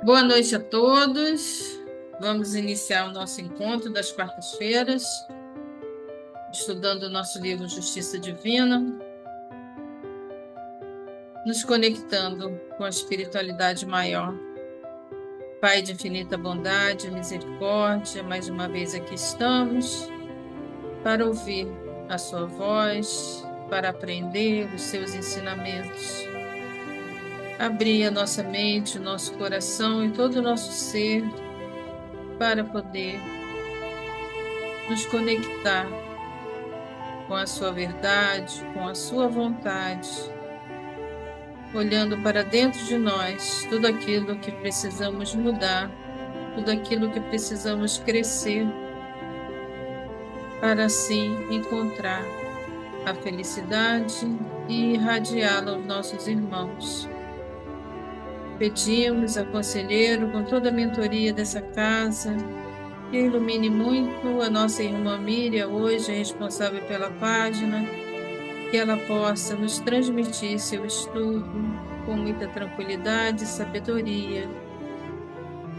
Boa noite a todos. Vamos iniciar o nosso encontro das quartas-feiras, estudando o nosso livro Justiça Divina, nos conectando com a espiritualidade maior. Pai de infinita bondade e misericórdia, mais uma vez aqui estamos para ouvir a sua voz, para aprender os seus ensinamentos. Abrir a nossa mente, o nosso coração e todo o nosso ser para poder nos conectar com a sua verdade, com a sua vontade, olhando para dentro de nós tudo aquilo que precisamos mudar, tudo aquilo que precisamos crescer, para assim encontrar a felicidade e irradiá-la aos nossos irmãos. Pedimos ao conselheiro, com toda a mentoria dessa casa, que ilumine muito a nossa irmã Miriam, hoje responsável pela página, que ela possa nos transmitir seu estudo com muita tranquilidade e sabedoria.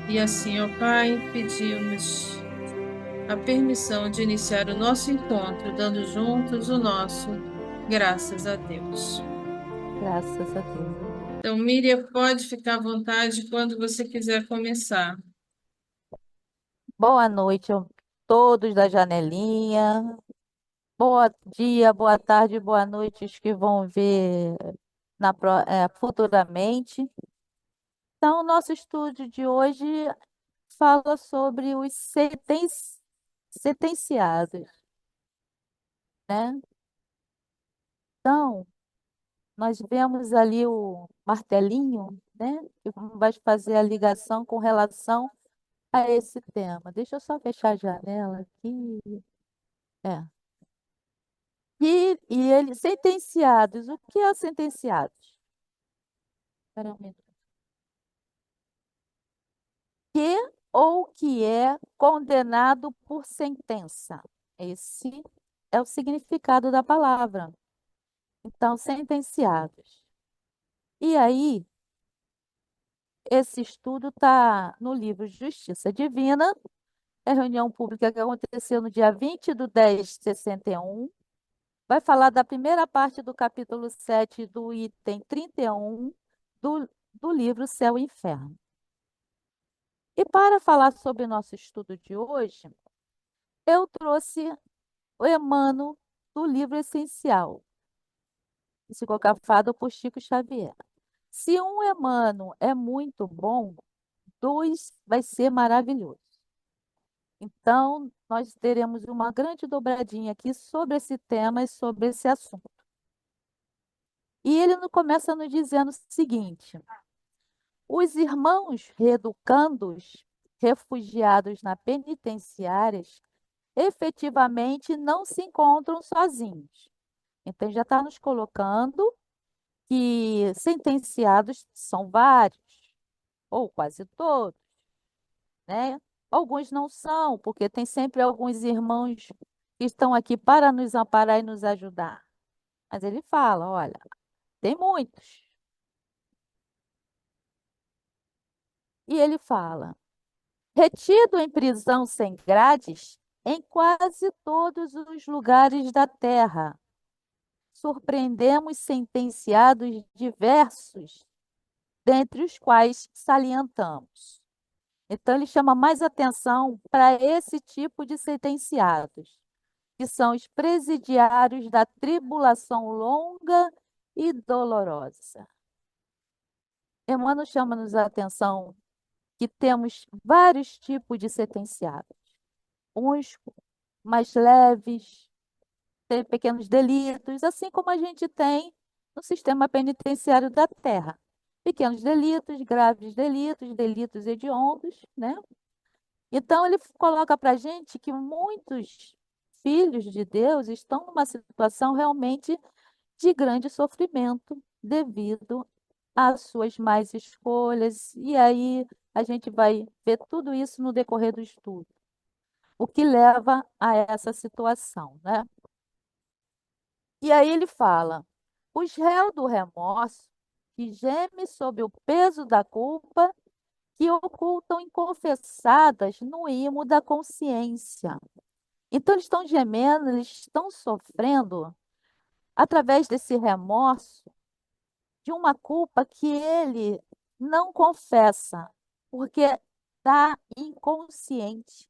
E assim, ó Pai, pedimos a permissão de iniciar o nosso encontro, dando juntos o nosso graças a Deus. Graças a Deus. Então, Miriam, pode ficar à vontade quando você quiser começar. Boa noite a todos da janelinha. Bom dia, boa tarde, boa noite, os que vão ver futuramente. Então, o nosso estudo de hoje fala sobre os sentenciados, né? Então, nós vemos ali o martelinho, né? Que vai fazer a ligação com relação a esse tema. Deixa eu só fechar a janela aqui. É. E eles sentenciados. O que é sentenciados? Espera um minuto. Que ou que é condenado por sentença. Esse é o significado da palavra. Então, sentenciados. E aí, esse estudo está no livro Justiça Divina, é reunião pública que aconteceu no dia 20/10/61. Vai falar da primeira parte do capítulo 7 do item 31 do livro Céu e Inferno. E para falar sobre o nosso estudo de hoje, eu trouxe o Emmanuel do livro Essencial, psicografado por Chico Xavier. Se um Emmanuel é muito bom, dois vai ser maravilhoso. Então, nós teremos uma grande dobradinha aqui sobre esse tema e sobre esse assunto. E ele começa nos dizendo o seguinte: os irmãos reeducandos, refugiados na penitenciárias, efetivamente não se encontram sozinhos. Então, já está nos colocando que sentenciados são vários, ou quase todos, né? Alguns não são, porque tem sempre alguns irmãos que estão aqui para nos amparar e nos ajudar. Mas ele fala, olha, tem muitos. E ele fala, retido em prisão sem grades, em quase todos os lugares da terra, surpreendemos sentenciados diversos, dentre os quais salientamos. Então, ele chama mais atenção para esse tipo de sentenciados, que são os presidiários da tribulação longa e dolorosa. Emmanuel chama-nos a atenção que temos vários tipos de sentenciados. Uns mais leves, tem pequenos delitos, assim como a gente tem no sistema penitenciário da Terra. Pequenos delitos, graves delitos, delitos hediondos, né? Então, ele coloca para a gente que muitos filhos de Deus estão numa situação realmente de grande sofrimento devido às suas más escolhas. E aí a gente vai ver tudo isso no decorrer do estudo. O que leva a essa situação, né? E aí ele fala: os réus do remorso, que geme sob o peso da culpa, que ocultam inconfessadas no imo da consciência. Então, eles estão gemendo, eles estão sofrendo através desse remorso de uma culpa que ele não confessa, porque está inconsciente.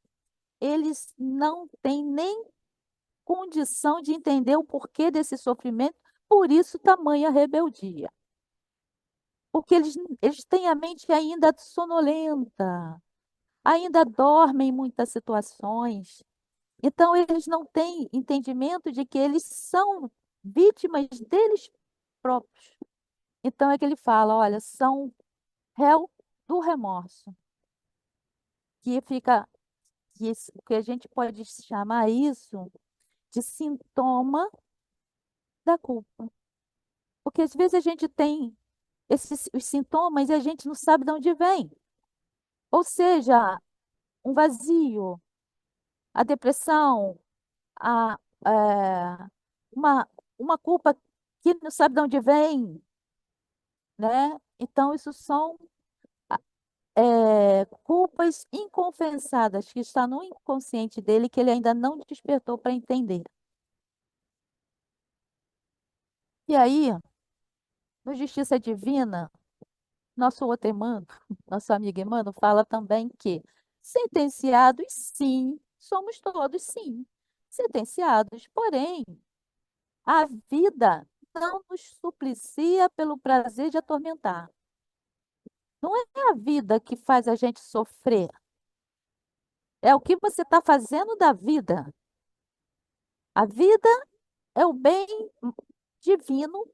Eles não têm nem condição de entender o porquê desse sofrimento, por isso tamanha rebeldia. Porque eles têm a mente ainda sonolenta, ainda dormem em muitas situações. Então, eles não têm entendimento de que eles são vítimas deles próprios. Então, é que ele fala: olha, são réu do remorso, que fica, que a gente pode chamar isso de sintoma da culpa. Porque às vezes a gente tem os sintomas e a gente não sabe de onde vem. Ou seja, um vazio, a depressão, a, é, uma, uma culpa que não sabe de onde vem, né? Então, isso são culpas inconfessadas que está no inconsciente dele que ele ainda não despertou para entender. E aí, no Justiça Divina, nosso outro irmão, nosso amigo Emmanuel, fala também que sentenciados, sim, somos todos, sim, sentenciados. Porém, a vida não nos suplicia pelo prazer de atormentar. Não é a vida que faz a gente sofrer, é o que você está fazendo da vida. A vida é o bem divino,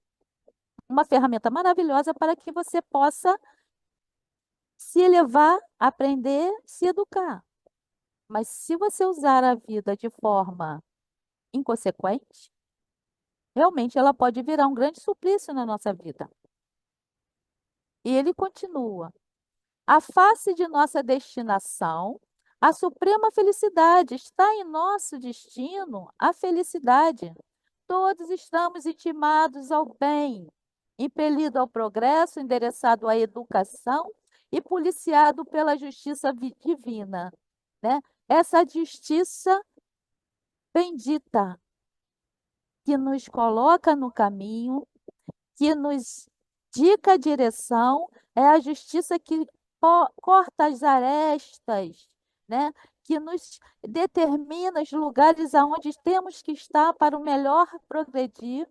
uma ferramenta maravilhosa para que você possa se elevar, aprender, se educar. Mas se você usar a vida de forma inconsequente, realmente ela pode virar um grande suplício na nossa vida. E ele continua: a face de nossa destinação, a suprema felicidade, está em nosso destino a felicidade. Todos estamos intimados ao bem, impelido ao progresso, endereçado à educação e policiado pela justiça divina, né? Essa justiça bendita que nos coloca no caminho, que nos dica a direção, é a justiça que corta as arestas, né? Que nos determina os lugares aonde temos que estar para o melhor progredir.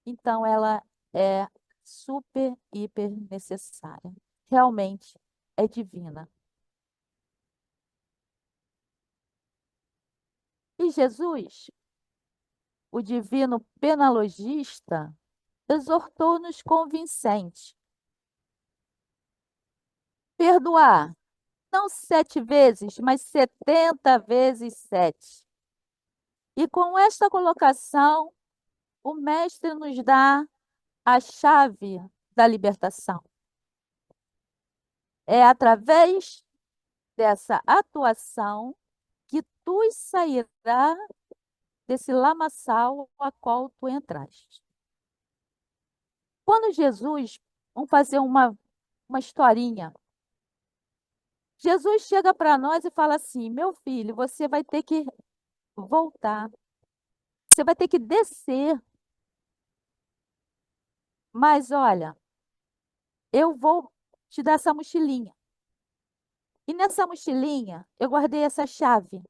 Então, ela é super, hiper necessária. Realmente é divina. E Jesus, o divino penalogista, exortou-nos convincente: perdoar, não 7 vezes, mas 70 vezes 7. E com esta colocação, o Mestre nos dá a chave da libertação. É através dessa atuação que tu sairá desse lamaçal a qual tu entraste. Quando Jesus, vamos fazer uma historinha. Jesus chega para nós e fala assim: meu filho, você vai ter que voltar, você vai ter que descer, mas olha, eu vou te dar essa mochilinha. E nessa mochilinha, eu guardei essa chave.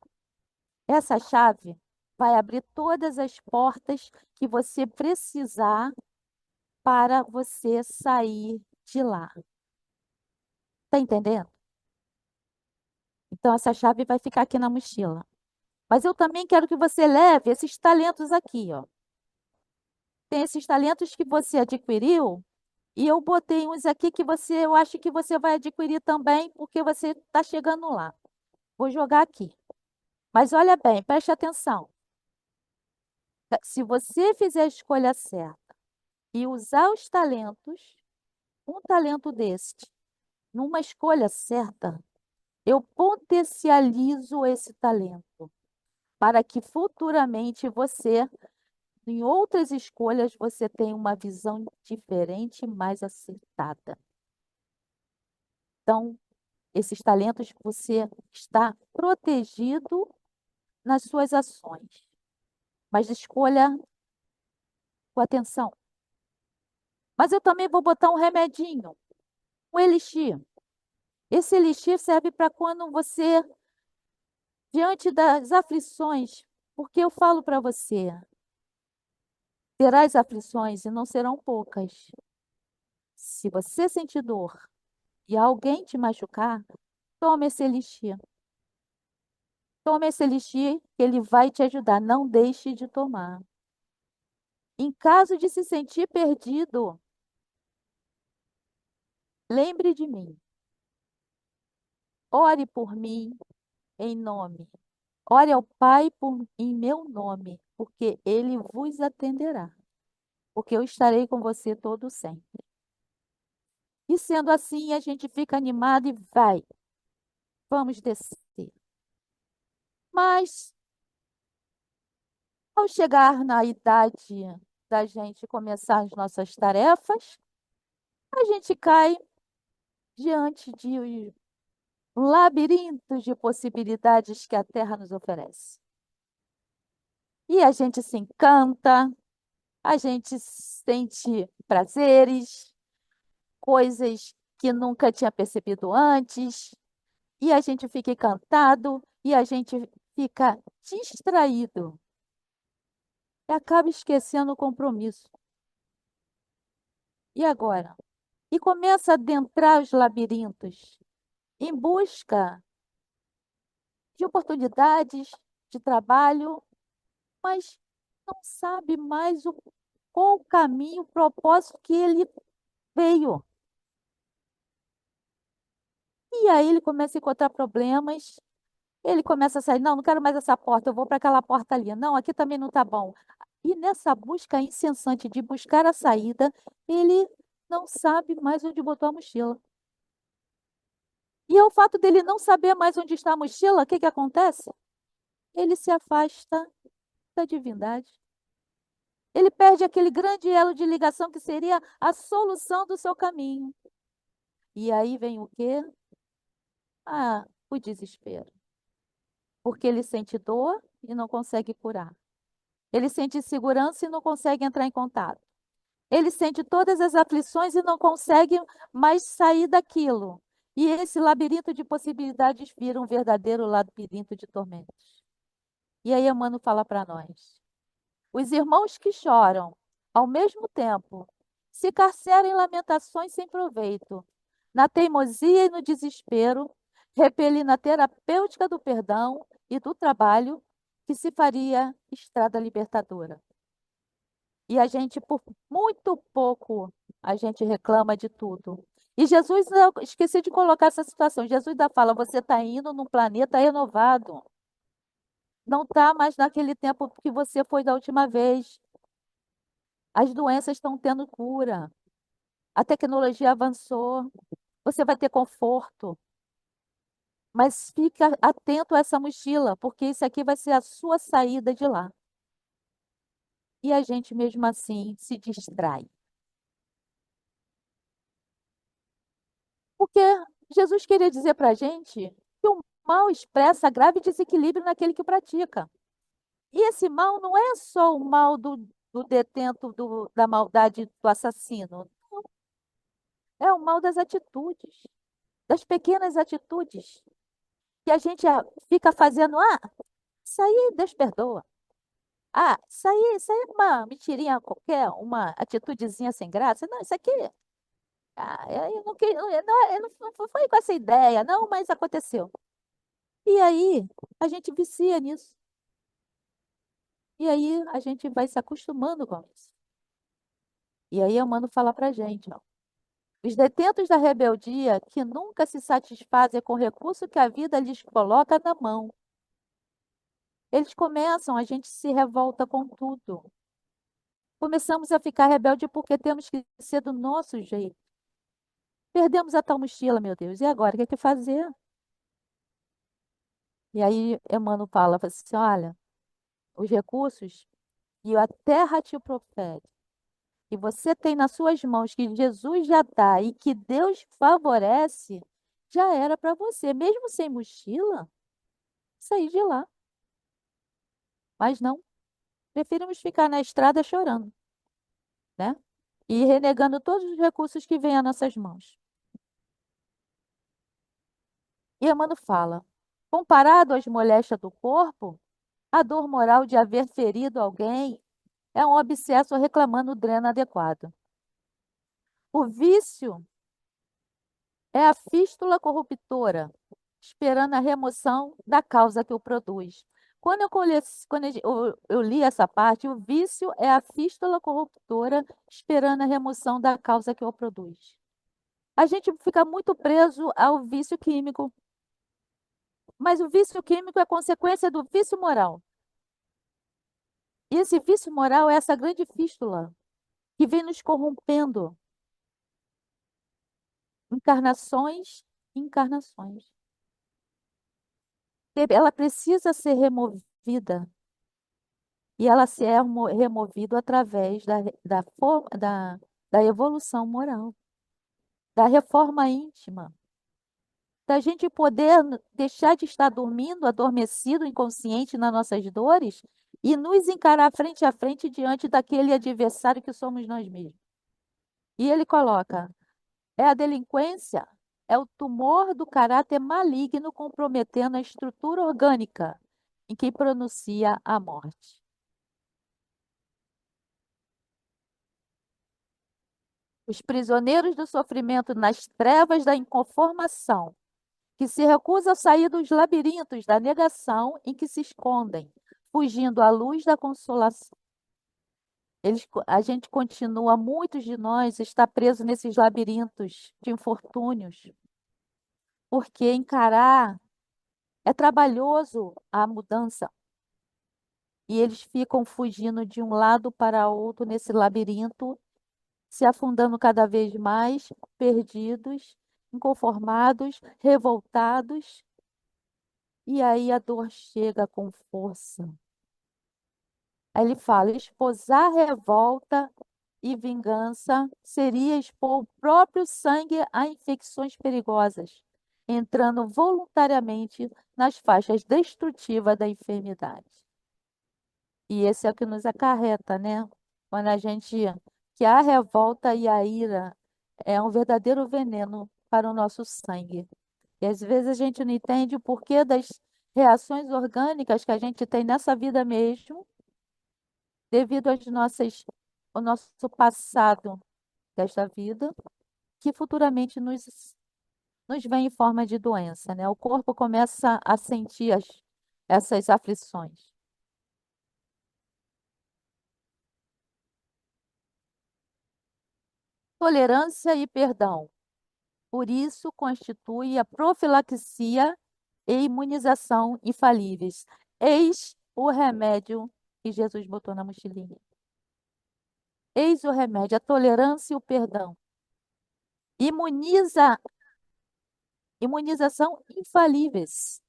Essa chave vai abrir todas as portas que você precisar para você sair de lá. Tá entendendo? Então, essa chave vai ficar aqui na mochila. Mas eu também quero que você leve esses talentos aqui, ó. Tem esses talentos que você adquiriu, e eu botei uns aqui que eu acho que você vai adquirir também, porque você está chegando lá. Vou jogar aqui. Mas olha bem, preste atenção. Se você fizer a escolha certa e usar os talentos, um talento deste, numa escolha certa, eu potencializo esse talento para que futuramente você, em outras escolhas, você tenha uma visão diferente e mais acertada. Então, esses talentos você está protegido nas suas ações, mas escolha com atenção. Mas eu também vou botar um remedinho, um elixir. Esse elixir serve para quando você, diante das aflições, porque eu falo para você, terás aflições e não serão poucas. Se você sentir dor e alguém te machucar, tome esse elixir. Tome esse elixir, que ele vai te ajudar. Não deixe de tomar. Em caso de se sentir perdido, lembre de mim. Ore por mim em nome. Ore ao Pai em meu nome, porque ele vos atenderá. Porque eu estarei com você todo sempre. E sendo assim, a gente fica animado e vai. Vamos descer. Mas, ao chegar na idade da gente começar as nossas tarefas, a gente cai diante de labirintos de possibilidades que a Terra nos oferece. E a gente se encanta, a gente sente prazeres, coisas que nunca tinha percebido antes, e a gente fica encantado, e a gente fica distraído, e acaba esquecendo o compromisso. E agora? E começa a adentrar os labirintos, em busca de oportunidades de trabalho, mas não sabe mais qual o caminho, o propósito que ele veio. E aí ele começa a encontrar problemas, ele começa a sair, não, não quero mais essa porta, eu vou para aquela porta ali. Não, aqui também não está bom. E nessa busca incessante de buscar a saída, ele não sabe mais onde botou a mochila. E ao fato dele não saber mais onde está a mochila, o que que acontece? Ele se afasta da divindade. Ele perde aquele grande elo de ligação que seria a solução do seu caminho. E aí vem o quê? Ah, o desespero. Porque ele sente dor e não consegue curar. Ele sente insegurança e não consegue entrar em contato. Ele sente todas as aflições e não consegue mais sair daquilo. E esse labirinto de possibilidades vira um verdadeiro labirinto de tormentos. E aí Emmanuel fala para nós: os irmãos que choram, ao mesmo tempo, se carceram em lamentações sem proveito, na teimosia e no desespero, repelindo a terapêutica do perdão e do trabalho que se faria estrada libertadora. E a gente, por muito pouco, a gente reclama de tudo. E Jesus, eu esqueci de colocar essa situação. Jesus ainda fala: você está indo num planeta renovado. Não está mais naquele tempo que você foi da última vez. As doenças estão tendo cura. A tecnologia avançou. Você vai ter conforto. Mas fica atento a essa mochila, porque isso aqui vai ser a sua saída de lá. E a gente, mesmo assim, se distrai. Porque Jesus queria dizer para a gente que o mal expressa grave desequilíbrio naquele que o pratica. E esse mal não é só o mal do detento da maldade do assassino. É o mal das atitudes, das pequenas atitudes. Que a gente fica fazendo, isso aí Deus perdoa. Isso aí é uma mentirinha qualquer, uma atitudezinha sem graça. Não, isso aqui, eu não, eu não foi com essa ideia, não, mas aconteceu. E aí, a gente vicia nisso. E aí, a gente vai se acostumando com isso. E aí, Emmanuel fala pra gente, ó. Os detentos da rebeldia que nunca se satisfazem com o recurso que a vida lhes coloca na mão. Eles começam, a gente se revolta com tudo. Começamos a ficar rebelde porque temos que ser do nosso jeito. Perdemos a tal mochila, meu Deus. E agora, o que é que fazer? E aí, Emmanuel fala assim: olha, os recursos e a terra te profere. Que você tem nas suas mãos, que Jesus já dá e que Deus favorece, já era para você, mesmo sem mochila, sair de lá. Mas não, preferimos ficar na estrada chorando, né? E renegando todos os recursos que vêm às nossas mãos. E Emmanuel fala: comparado às moléstias do corpo, a dor moral de haver ferido alguém é um obsesso reclamando o dreno adequado. O vício é a fístula corruptora, esperando a remoção da causa que o produz. Quando eu li essa parte, o vício é a fístula corruptora, esperando a remoção da causa que o produz. A gente fica muito preso ao vício químico, mas o vício químico é consequência do vício moral. E esse vício moral é essa grande fístula que vem nos corrompendo encarnações e encarnações. Ela precisa ser removida. E ela se é removida através da evolução moral, da reforma íntima, da gente poder deixar de estar dormindo, adormecido, inconsciente nas nossas dores e nos encarar frente a frente diante daquele adversário que somos nós mesmos. E ele coloca: é a delinquência, é o tumor do caráter maligno comprometendo a estrutura orgânica em que pronuncia a morte. Os prisioneiros do sofrimento nas trevas da inconformação, que se recusam a sair dos labirintos da negação em que se escondem, fugindo à luz da consolação. A gente continua, muitos de nós, está preso nesses labirintos de infortúnios, porque encarar é trabalhoso a mudança. E eles ficam fugindo de um lado para outro nesse labirinto, se afundando cada vez mais, perdidos, inconformados, revoltados. E aí a dor chega com força. Aí ele fala: esposar revolta e vingança seria expor o próprio sangue a infecções perigosas, entrando voluntariamente nas faixas destrutivas da enfermidade. E esse é o que nos acarreta, né? Quando a gente, que a revolta e a ira é um verdadeiro veneno para o nosso sangue. E às vezes a gente não entende o porquê das reações orgânicas que a gente tem nessa vida mesmo, devido ao nosso passado desta vida, que futuramente nos vem em forma de doença, né? O corpo começa a sentir essas aflições. Tolerância e perdão. Por isso, constitui a profilaxia e imunização infalíveis. Eis o remédio que Jesus botou na mochilinha. Eis o remédio, a tolerância e o perdão. Imuniza, imunização infalíveis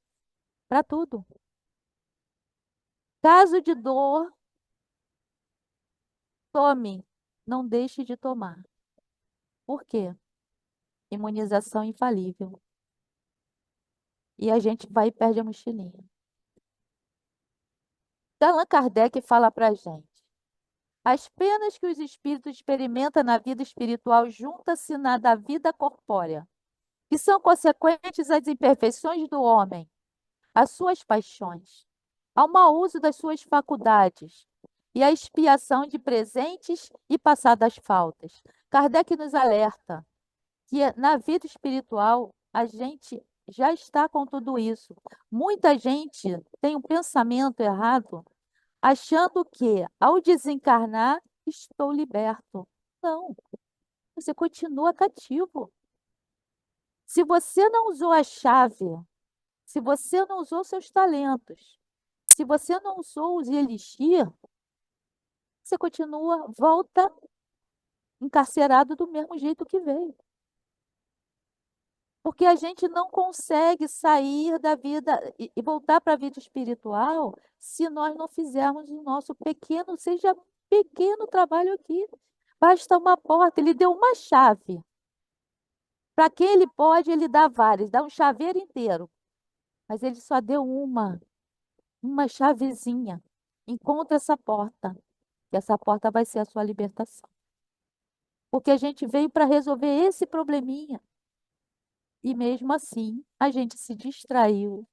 para tudo. Caso de dor, tome, não deixe de tomar. Por quê? Imunização infalível. E a gente vai e perde a mochilinha. Então, Allan Kardec fala para a gente: as penas que os espíritos experimentam na vida espiritual juntam-se na da vida corpórea, que são consequentes às imperfeições do homem, às suas paixões, ao mau uso das suas faculdades e à expiação de presentes e passadas faltas. Kardec nos alerta que na vida espiritual a gente já está com tudo isso. Muita gente tem um pensamento errado, achando que ao desencarnar estou liberto. Não, você continua cativo. Se você não usou a chave, se você não usou seus talentos, se você não usou os elixir, você continua, volta encarcerado do mesmo jeito que veio. Porque a gente não consegue sair da vida e voltar para a vida espiritual se nós não fizermos o nosso pequeno, seja pequeno trabalho aqui. Basta uma porta, ele deu uma chave Para quem ele pode, ele dá várias, dá um chaveiro inteiro. Mas ele só deu uma chavezinha. Encontra essa porta. E essa porta vai ser a sua libertação. Porque a gente veio para resolver esse probleminha. E mesmo assim, a gente se distraiu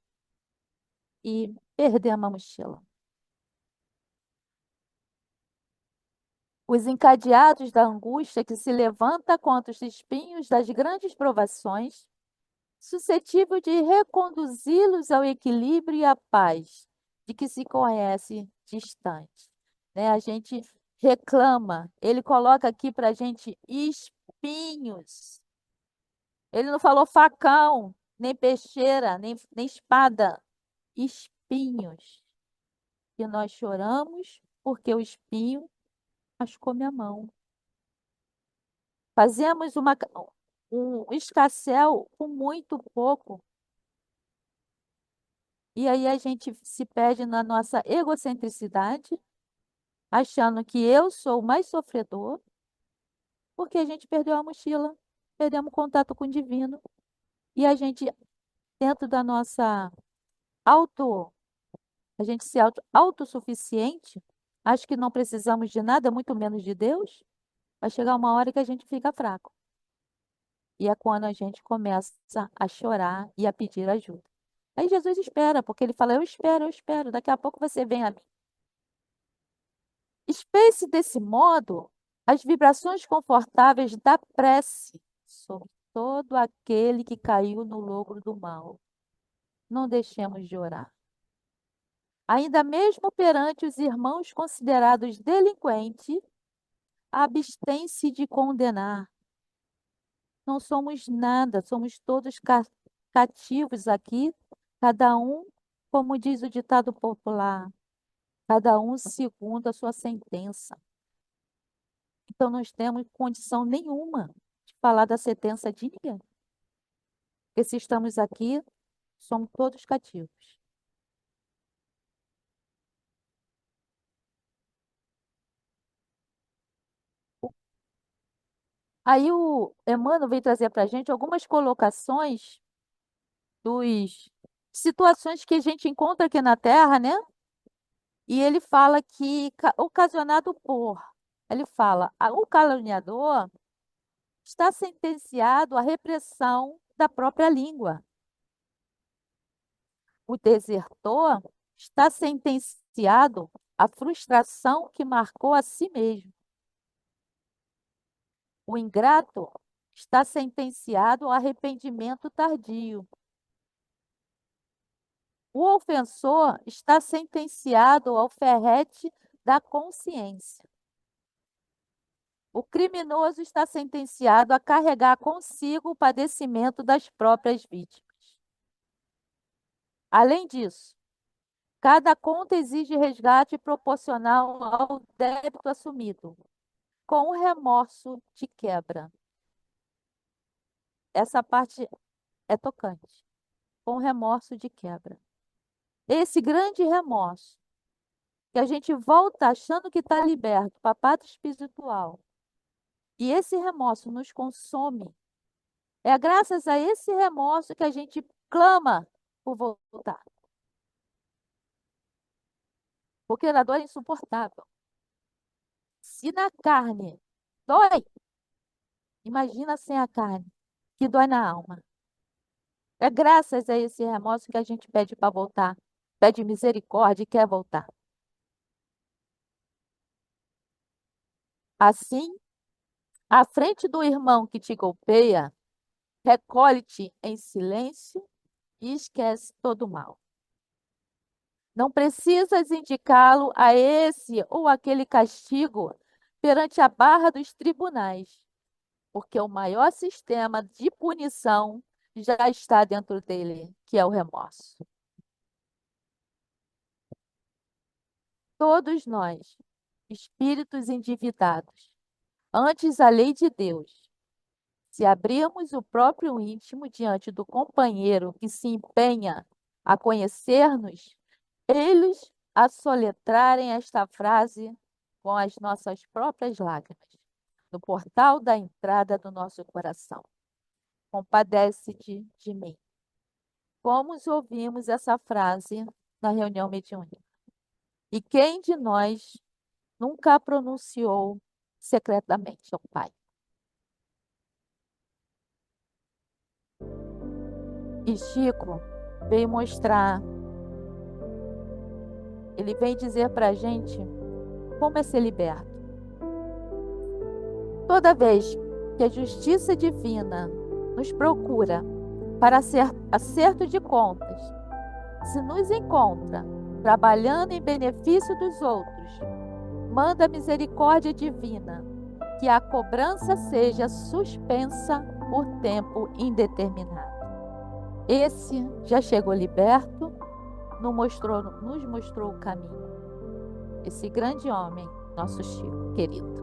e perdemos a mochila. Os encadeados da angústia que se levanta contra os espinhos das grandes provações, suscetível de reconduzi-los ao equilíbrio e à paz de que se conhece distante. Né? A gente reclama, ele coloca aqui para a gente espinhos. Ele não falou facão, nem peixeira, nem espada, espinhos. E nós choramos porque o espinho machucou minha mão. Fazemos um escarcéu com muito pouco. E aí a gente se perde na nossa egocentricidade, achando que eu sou o mais sofredor, porque a gente perdeu a mochila, perdemos o contato com o divino. E a gente, dentro da nossa auto, a gente se autossuficiente, acha que não precisamos de nada, muito menos de Deus, vai chegar uma hora que a gente fica fraco. E é quando a gente começa a chorar e a pedir ajuda. Aí Jesus espera, porque ele fala: eu espero, daqui a pouco você vem a mim. Espesse desse modo as vibrações confortáveis da prece sobre todo aquele que caiu no logro do mal. Não deixemos de orar. Ainda mesmo perante os irmãos considerados delinquentes, abstém-se de condenar. Não somos nada, somos todos cativos aqui, cada um, como diz o ditado popular, cada um segundo a sua sentença. Então, nós temos condição nenhuma de falar da sentença de ninguém. Porque se estamos aqui, somos todos cativos. Aí o Emmanuel veio trazer para a gente algumas colocações dos situações que a gente encontra aqui na Terra, né? E ele fala que ocasionado por, ele fala, o caluniador está sentenciado à repressão da própria língua. O desertor está sentenciado à frustração que marcou a si mesmo. O ingrato está sentenciado ao arrependimento tardio. O ofensor está sentenciado ao ferrete da consciência. O criminoso está sentenciado a carregar consigo o padecimento das próprias vítimas. Além disso, cada conta exige resgate proporcional ao débito assumido, com o remorso de quebra. Essa parte é tocante. Com o remorso de quebra. Esse grande remorso, que a gente volta achando que está liberto para a pátria espiritual, e esse remorso nos consome, é graças a esse remorso que a gente clama por voltar. Porque a dor é insuportável. Se na carne dói, imagina sem a carne, que dói na alma. É graças a esse remorso que a gente pede para voltar, pede misericórdia e quer voltar. Assim, à frente do irmão que te golpeia, recolhe-te em silêncio e esquece todo o mal. Não precisas indicá-lo a esse ou aquele castigo perante a barra dos tribunais, porque o maior sistema de punição já está dentro dele, que é o remorso. Todos nós, espíritos endividados, antes a lei de Deus, se abrirmos o próprio íntimo diante do companheiro que se empenha a conhecer-nos, eles a soletrarem esta frase com as nossas próprias lágrimas, no portal da entrada do nosso coração. compadece-te de mim. Como ouvimos essa frase na reunião mediúnica? E quem de nós nunca a pronunciou secretamente ao Pai? E Chico veio mostrar, ele vem dizer para a gente como é ser liberto. Toda vez que a justiça divina nos procura para acerto de contas, se nos encontra trabalhando em benefício dos outros, manda a misericórdia divina que a cobrança seja suspensa por tempo indeterminado. Esse já chegou liberto, nos mostrou o caminho. Esse grande homem, nosso Chico querido.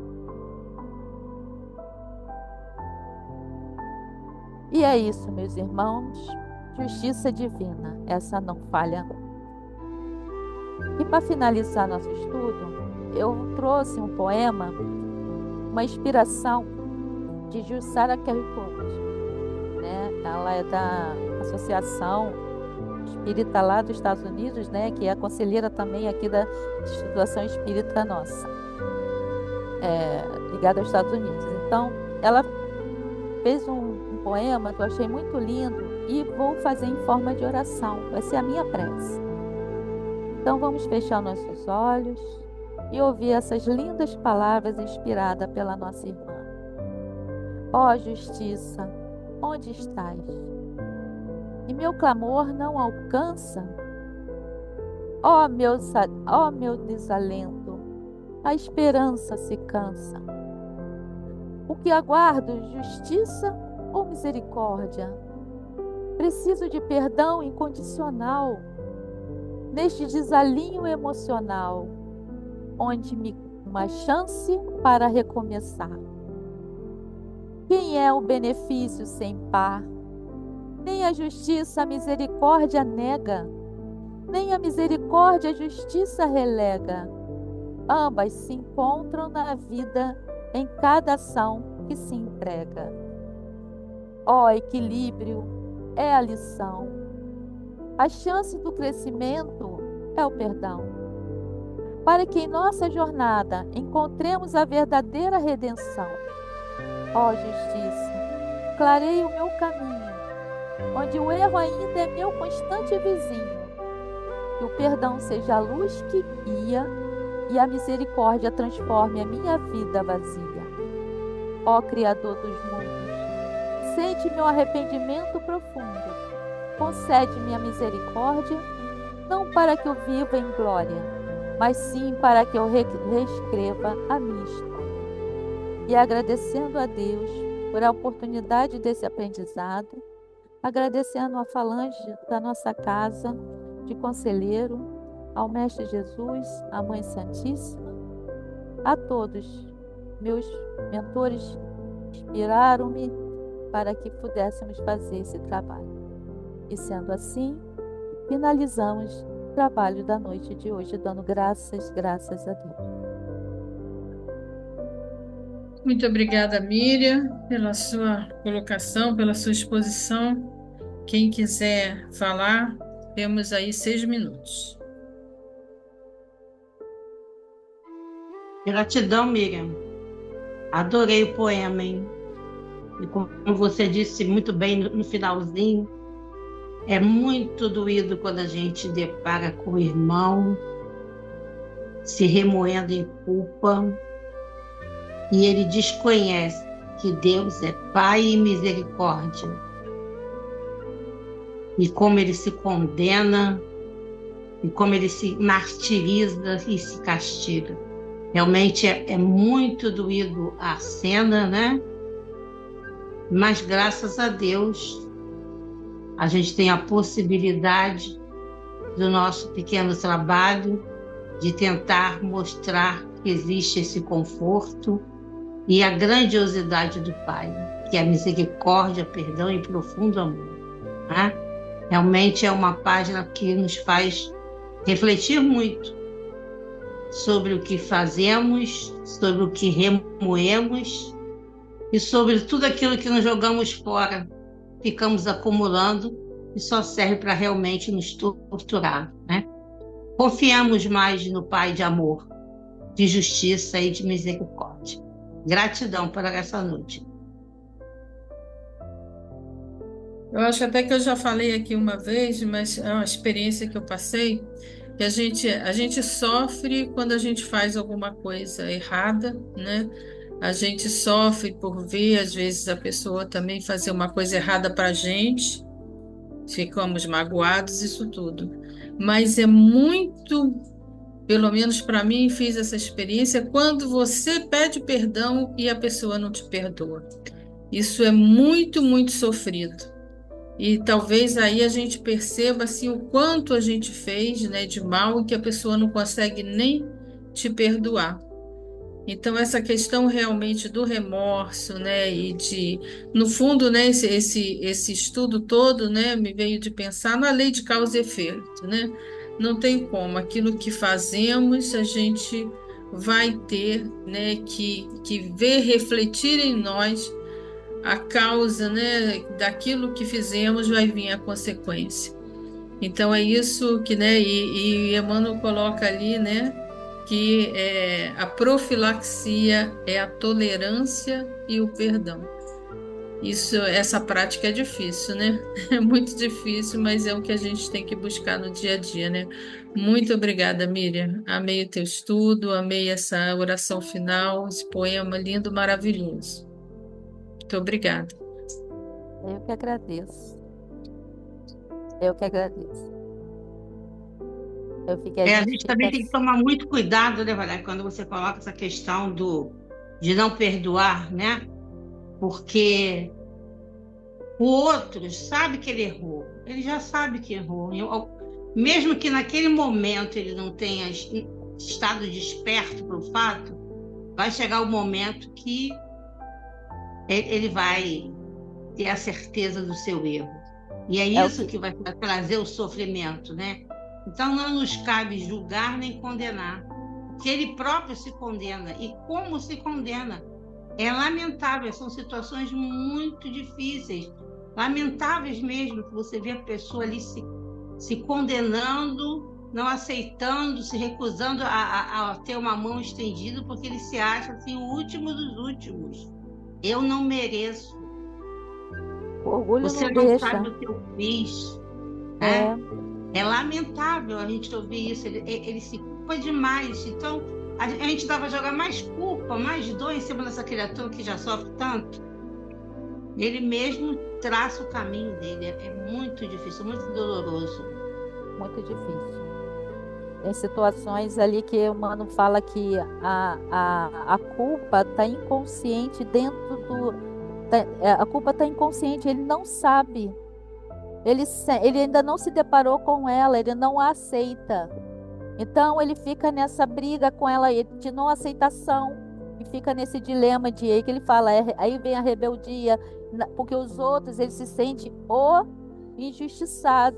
E é isso, meus irmãos, justiça divina, essa não falha. E para finalizar nosso estudo, eu trouxe um poema, uma inspiração de Jussara Kericot, né? Ela é da Associação Espírita lá dos Estados Unidos, né? Que é a conselheira também aqui da Instituição Espírita nossa, ligada aos Estados Unidos. Então, ela fez um poema que eu achei muito lindo e vou fazer em forma de oração. Vai ser a minha prece. Então, vamos fechar nossos olhos e ouvir essas lindas palavras inspiradas pela nossa irmã. Ó justiça, onde estás? E meu clamor não alcança? Ó meu desalento, a esperança se cansa. O que aguardo, justiça ou misericórdia? Preciso de perdão incondicional neste desalinho emocional, onde me uma chance para recomeçar. Quem é o benefício sem par? Nem a justiça a misericórdia nega, nem a misericórdia a justiça relega. Ambas se encontram na vida em cada ação que se entrega. Ó equilíbrio é a lição. A chance do crescimento é o perdão. Para que em nossa jornada encontremos a verdadeira redenção. Ó justiça, clareie o meu caminho, onde o erro ainda é meu constante vizinho. Que o perdão seja a luz que guia e a misericórdia transforme a minha vida vazia. Ó Criador dos mundos, sente meu arrependimento profundo. Concede-me a misericórdia, não para que eu viva em glória, mas sim para que eu reescreva a minha história. E agradecendo a Deus por a oportunidade desse aprendizado, agradecendo a falange da nossa casa de conselheiro, ao Mestre Jesus, à Mãe Santíssima, a todos meus mentores inspiraram-me para que pudéssemos fazer esse trabalho. E sendo assim, finalizamos o trabalho da noite de hoje, dando graças a Deus. Muito obrigada, Miriam, pela sua colocação, pela sua exposição. Quem quiser falar, temos aí 6 minutos. Gratidão, Miriam. Adorei o poema, hein? E como você disse muito bem no finalzinho, é muito doído quando a gente depara com o irmão se remoendo em culpa e ele desconhece que Deus é Pai e misericórdia. E como ele se condena, e como ele se martiriza e se castiga. Realmente é muito doído a cena, né? Mas graças a Deus, a gente tem a possibilidade do nosso pequeno trabalho de tentar mostrar que existe esse conforto e a grandiosidade do Pai, que é a misericórdia, perdão e profundo amor. Né? Realmente é uma página que nos faz refletir muito sobre o que fazemos, sobre o que remoemos e sobre tudo aquilo que nos jogamos fora ficamos acumulando e só serve para realmente nos torturar, né? Confiamos mais no Pai de amor, de justiça e de misericórdia. Gratidão por essa noite. Eu acho até que eu já falei aqui uma vez, mas é uma experiência que eu passei, que a gente sofre quando a gente faz alguma coisa errada, né? A gente sofre por ver, às vezes, a pessoa também fazer uma coisa errada para a gente, ficamos magoados, isso tudo. Mas é muito, pelo menos para mim, fiz essa experiência quando você pede perdão e a pessoa não te perdoa. Isso é muito, muito sofrido. E talvez aí a gente perceba assim, o quanto a gente fez, né, de mal e que a pessoa não consegue nem te perdoar. Então, essa questão realmente do remorso, né, e de, no fundo, né, esse estudo todo, né, me veio de pensar na lei de causa e efeito, né? Não tem como, aquilo que fazemos, a gente vai ter, né, que ver refletir em nós a causa, né, daquilo que fizemos, vai vir a consequência. Então é isso que, né, e Emmanuel coloca ali, né, que a profilaxia é a tolerância e o perdão. Isso, essa prática é difícil, né? É muito difícil, mas é o que a gente tem que buscar no dia a dia, né? Muito obrigada, Miriam. Amei o teu estudo, amei essa oração final, esse poema lindo, maravilhoso. Muito obrigada. Eu que agradeço. Eu que agradeço. A A gente gente fica também tem que tomar muito cuidado, né, Valéria, quando você coloca essa questão de não perdoar, né? Porque o outro sabe que ele errou, ele já sabe que errou. Mesmo que naquele momento ele não tenha estado desperto para o fato, vai chegar o momento que ele vai ter a certeza do seu erro. E é é o isso que que vai trazer o sofrimento, né? Então não nos cabe julgar nem condenar, porque ele próprio se condena. E como se condena? É lamentável, são situações muito difíceis, lamentáveis mesmo, que você vê a pessoa ali se condenando, não aceitando, se recusando a ter uma mão estendida, porque ele se acha assim, o último dos últimos. Eu não mereço. o orgulho Você não não deixa. sabe o que eu fiz, É, né? É lamentável a gente ouvir isso. Ele se culpa demais. Então, a gente dava a jogar mais culpa, mais dor em cima dessa criatura que já sofre tanto. Ele mesmo traça o caminho dele. É muito difícil, muito doloroso. muito difícil. Tem situações ali que o mano fala que a culpa está inconsciente dentro do. A culpa está inconsciente, ele não sabe. Ele ainda não se deparou com ela, ele não a aceita. Então ele fica nessa briga com ela de não aceitação e fica nesse dilema de aí que ele fala, aí vem a rebeldia, porque os outros ele se sente o injustiçado,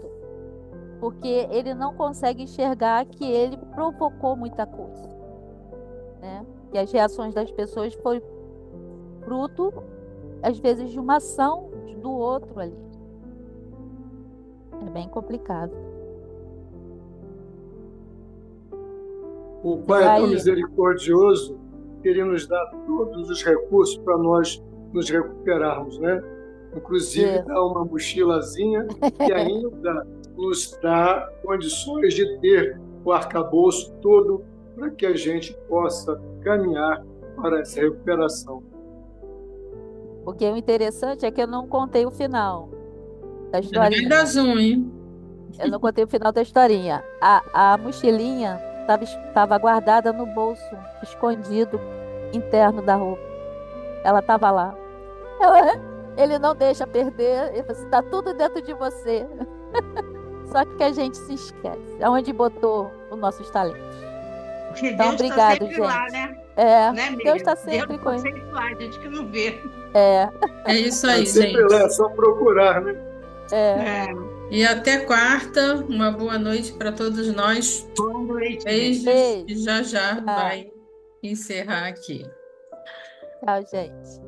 porque ele não consegue enxergar que ele provocou muita coisa, né? E as reações das pessoas foi fruto às vezes de uma ação do outro ali. É bem complicado. O Você Pai é tão vai, misericordioso que Ele nos dá todos os recursos para nós nos recuperarmos, né? Inclusive é, dá uma mochilazinha e ainda nos dá condições de ter o arcabouço todo para que a gente possa caminhar para essa recuperação. porque o interessante é que eu não contei o final da Vai dar historinha. zoom, hein? Eu não contei o final da historinha. A mochilinha estava guardada no bolso, escondido, interno da roupa. Ela estava lá. Ele não deixa perder. Ele falou assim, tá tudo dentro de você. Só que a gente se esquece. Aonde botou os nossos talentos. Porque Então, Deus está obrigado, sempre lá, gente. né? É, Né, Deus Miriam? está Deus sempre com está ele. sempre lá, a gente que não vê. É, É isso É aí, sempre gente. lá, é só procurar, né? é. É, E até quarta. Uma boa noite para todos nós. boa noite, gente. Beijos Beijo. e já já Tchau, vai encerrar aqui. tchau, gente.